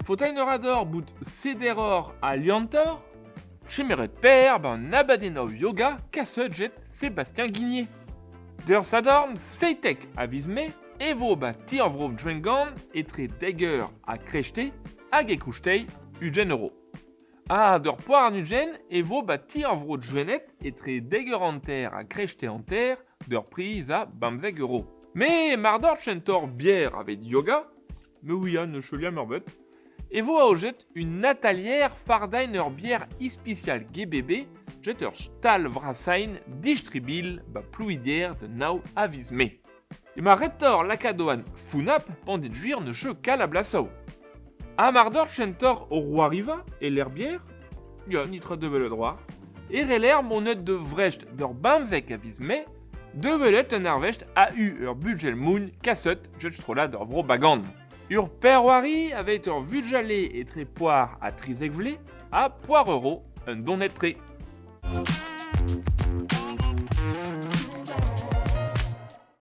Faut ein orador bout sederor a liantor, chemeret per ben abadenov yoga kasset Sébastien Guigné. D'ur sadorn seitek a vizme, evo ba tir vro drengan etre degger a krejte hag e koustei ugen euro. D'ur poar an ugen evo ba tir vro djwenet etre degger anter a krejte anter d'ur priz a 25 euro. Me mardor chentor bière avec yoga, me ouia ne cholia merbet, evo a ojet une atelière fardain ur bière ispicial GBB, jet ur stal vrasain distribil ba plouidière de nao a vizme. E ma retor lakadoan funap pandit juir ne cheu kal a blasao. Mardor chentor au roi riva et l'herbière, ya nitra de le droit, et reler monet de vrecht d'ur bamzek a vizme, de belet un arvecht a eu ur budgel moun kasset jet strola d'ur vro bagan. Ur perroari avait ur vudjalé et tre poire a trizek vle, a poire euro un donnet tre.